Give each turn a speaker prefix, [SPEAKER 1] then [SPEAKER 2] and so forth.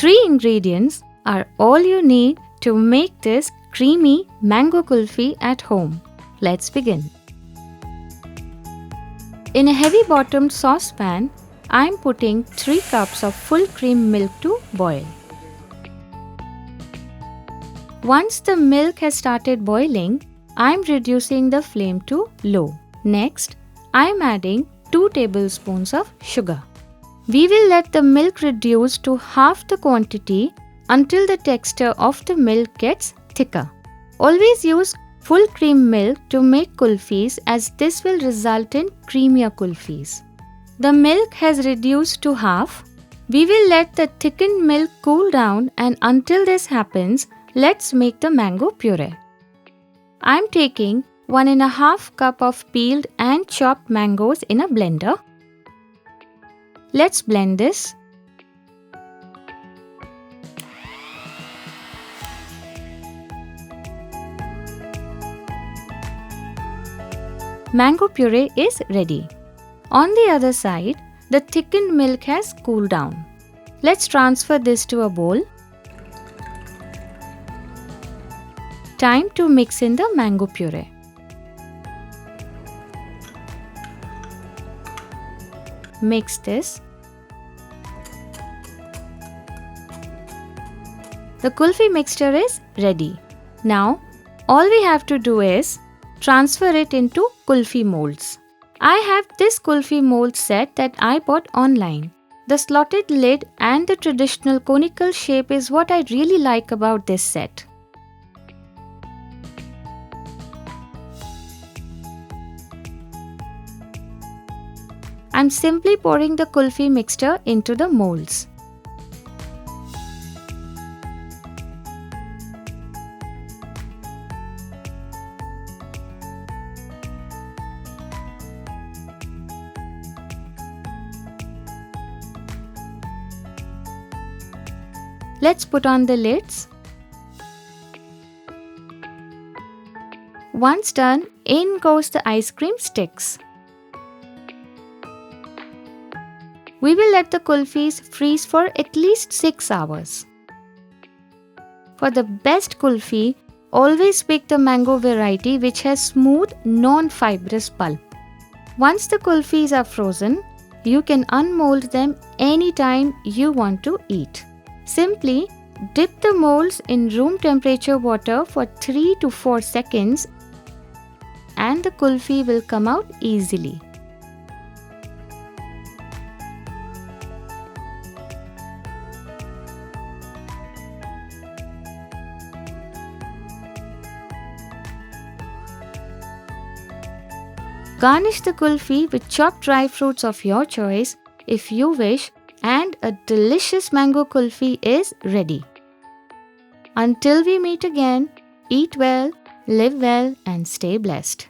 [SPEAKER 1] 3 ingredients are all you need to make this creamy mango kulfi at home. Let's begin. In a heavy-bottomed saucepan, I am putting 3 cups of full cream milk to boil. Once the milk has started boiling, I am reducing the flame to low. Next, I am adding 2 tablespoons of sugar. We will let the milk reduce to half the quantity until the texture of the milk gets thicker. Always use full cream milk to make kulfis, as this will result in creamier kulfis. The milk has reduced to half. We will let the thickened milk cool down, and until this happens, let's make the mango puree. I am taking 1½ cup of peeled and chopped mangoes in a blender. Let's blend this. Mango puree is ready. On the other side, the thickened milk has cooled down. Let's transfer this to a bowl. Time to mix in the mango puree. Mix this. The kulfi mixture is ready. Now, all we have to do is transfer it into kulfi molds. I have this kulfi mold set that I bought online. The slotted lid and the traditional conical shape is what I really like about this set. I'm simply pouring the kulfi mixture into the molds. Let's put on the lids. Once done, in goes the ice cream sticks. We will let the kulfis freeze for at least 6 hours. For the best kulfi, always pick the mango variety which has smooth, non-fibrous pulp. Once the kulfis are frozen, you can unmold them anytime you want to eat. Simply dip the molds in room temperature water for 3 to 4 seconds and the kulfi will come out easily. Garnish the kulfi with chopped dry fruits of your choice if you wish, and a delicious mango kulfi is ready. Until we meet again, eat well, live well, and stay blessed.